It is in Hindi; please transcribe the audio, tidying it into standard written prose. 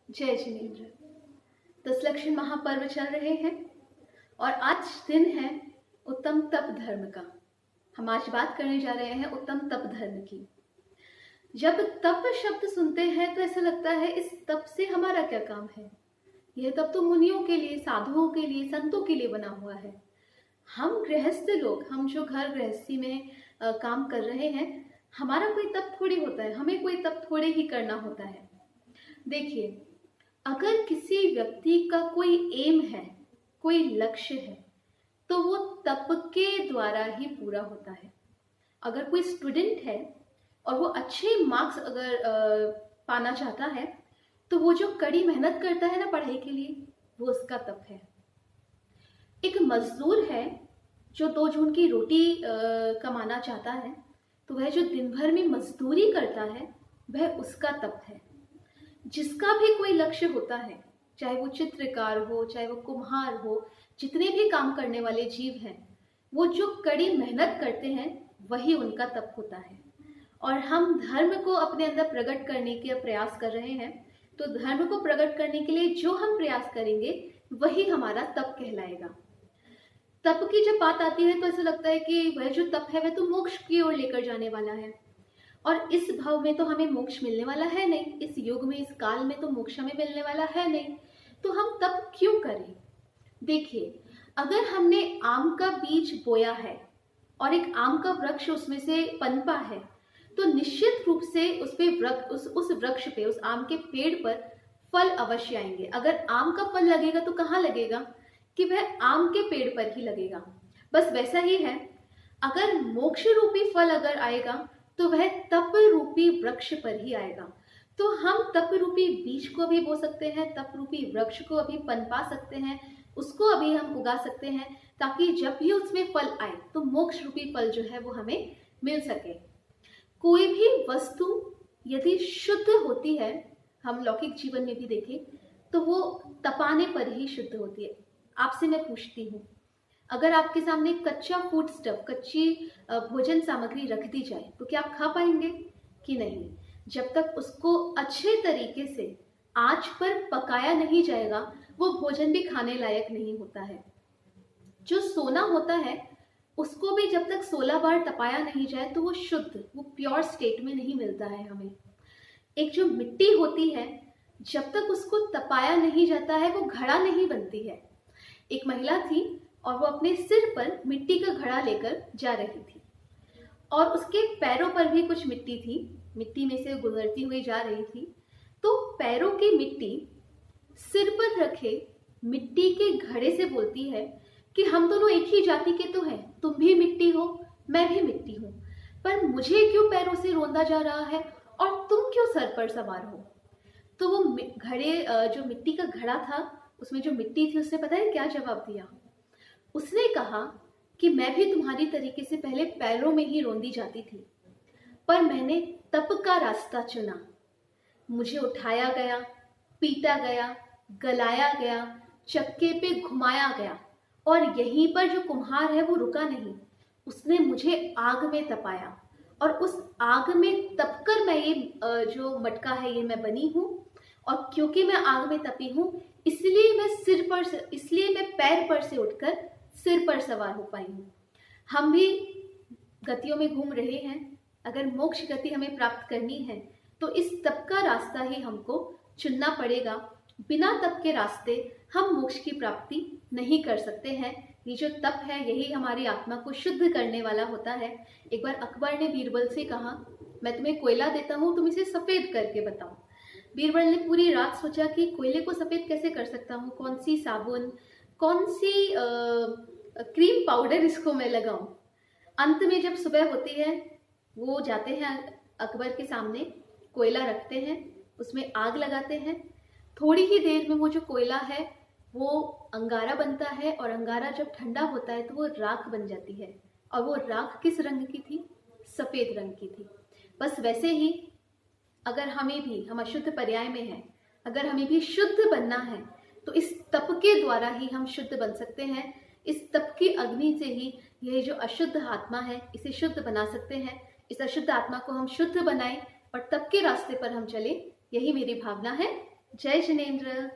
जय जिनेन्द्र। 10 लक्षण महापर्व चल रहे हैं और आज दिन है उत्तम तप धर्म का। हम आज बात करने जा रहे हैं उत्तम तप धर्म की। जब तप शब्द सुनते हैं तो ऐसा लगता है इस तप से हमारा क्या काम है। यह तप तो मुनियों के लिए, साधुओं के लिए, संतों के लिए बना हुआ है। हम गृहस्थ लोग, हम जो घर गृहस्थी में काम कर रहे हैं, हमारा कोई तप थोड़ी होता है, हमें कोई तप थोड़े ही करना होता है। देखिए, अगर किसी व्यक्ति का कोई एम है, कोई लक्ष्य है, तो वो तप के द्वारा ही पूरा होता है। अगर कोई स्टूडेंट है और वो अच्छे मार्क्स अगर पाना चाहता है, तो वो जो कड़ी मेहनत करता है ना पढ़ाई के लिए, वो उसका तप है। एक मजदूर है जो 2 जून की रोटी कमाना चाहता है, तो वह जो दिन भर में मजदूरी करता है, वह उसका तप है। जिसका भी कोई लक्ष्य होता है, चाहे वो चित्रकार हो, चाहे वो कुम्हार हो, जितने भी काम करने वाले जीव हैं, वो जो कड़ी मेहनत करते हैं, वही उनका तप होता है। और हम धर्म को अपने अंदर प्रकट करने के प्रयास कर रहे हैं, तो धर्म को प्रकट करने के लिए जो हम प्रयास करेंगे, वही हमारा तप कहलाएगा। तप की जब बात आती है तो ऐसा लगता है कि वह जो तप है वह तो मोक्ष की ओर लेकर जाने वाला है, और इस भाव में तो हमें मोक्ष मिलने वाला है नहीं। इस युग में, इस काल में तो मोक्ष हमें मिलने वाला है नहीं, तो हम तप क्यों करें। देखिए, अगर हमने आम का बीज बोया है और एक आम का वृक्ष उसमें से पनपा है, तो निश्चित रूप से उस पे उस वृक्ष पे, उस आम के पेड़ पर फल अवश्य आएंगे। अगर आम का फल लगेगा तो कहाँ लगेगा, कि वह आम के पेड़ पर ही लगेगा। बस वैसा ही है, अगर मोक्ष रूपी फल अगर आएगा तो वह तप रूपी वृक्ष पर ही आएगा। तो हम तप रूपी बीज को भी बो सकते हैं, तप रूपी वृक्ष को अभी पनपा सकते हैं, उसको अभी हम उगा सकते हैं, ताकि जब भी उसमें फल आए तो मोक्ष रूपी फल जो है वो हमें मिल सके। कोई भी वस्तु यदि शुद्ध होती है, हम लौकिक जीवन में भी देखें, तो वो तपाने पर ही शुद्ध होती है। आपसे मैं पूछती हूँ, अगर आपके सामने कच्चा फूड स्टफ, कच्ची भोजन सामग्री रख दी जाए, तो क्या आप खा पाएंगे कि नहीं। जब तक उसको अच्छे तरीके से आंच पर पकाया नहीं जाएगा, वो भोजन भी खाने लायक नहीं होता है। जो सोना होता है, उसको भी जब तक 16 बार तपाया नहीं जाए तो वो शुद्ध, वो प्योर स्टेट में नहीं मिलता है हमें। एक जो मिट्टी होती है, जब तक उसको तपाया नहीं जाता है, वो घड़ा नहीं बनती है। एक महिला थी और वो अपने सिर पर मिट्टी का घड़ा लेकर जा रही थी, और उसके पैरों पर भी कुछ मिट्टी थी, मिट्टी में से गुजरती हुई जा रही थी। तो पैरों की मिट्टी सिर पर रखे मिट्टी के घड़े से बोलती है कि हम दोनों एक ही जाति के तो हैं, तुम भी मिट्टी हो, मैं भी मिट्टी हूँ, पर मुझे क्यों पैरों से रोंदा जा रहा है और तुम क्यों सर पर सवार हो। तो वो घड़े, जो मिट्टी का घड़ा था, उसमें जो मिट्टी थी, उसने पता है क्या जवाब दिया। उसने कहा कि मैं भी तुम्हारी तरीके से पहले पैरों में ही रोंदी जाती थी, पर मैंने तप का रास्ता चुना। मुझे उठाया गया, पीटा गया, गलाया गया, चक्के पे घुमाया गया, और यहीं पर जो कुम्हार है वो रुका नहीं, उसने मुझे आग में तपाया, और उस आग में तपकर मैं ये जो मटका है ये मैं बनी हूँ। और क्योंकि मैं आग में तपी हूँ, इसलिए मैं पैर पर से उठकर सिर पर सवार हो पाई हूँ। हम भी गतियों में घूम रहे हैं। अगर मोक्ष गति हमें प्राप्त करनी है तो इस तप का रास्ता ही हमको चुनना पड़ेगा। बिना तप के रास्ते हम मोक्ष की प्राप्ति नहीं कर सकते हैं। ये जो तप है, यही हमारी आत्मा को शुद्ध करने वाला होता है। एक बार अकबर ने बीरबल से कहा, मैं तुम्हें कोयला देता हूँ, तुम इसे सफेद करके बताओ। बीरबल ने पूरी रात सोचा कि कोयले को सफेद कैसे कर सकता हूँ, कौन सी साबुन, कौन सी क्रीम पाउडर इसको मैं लगाऊं। अंत में जब सुबह होती है, वो जाते हैं अकबर के सामने, कोयला रखते हैं, उसमें आग लगाते हैं। थोड़ी ही देर में वो जो कोयला है वो अंगारा बनता है, और अंगारा जब ठंडा होता है तो वो राख बन जाती है। और वो राख किस रंग की थी, सफेद रंग की थी। बस वैसे ही अगर हमें भी, हम अशुद्ध पर्याय में हैं, अगर हमें भी शुद्ध बनना है, तो इस तप के द्वारा ही हम शुद्ध बन सकते हैं। इस तप की अग्नि से ही यह जो अशुद्ध आत्मा है, इसे शुद्ध बना सकते हैं। इस अशुद्ध आत्मा को हम शुद्ध बनाएं और तप के रास्ते पर हम चलें, यही मेरी भावना है। जय जिनेंद्र।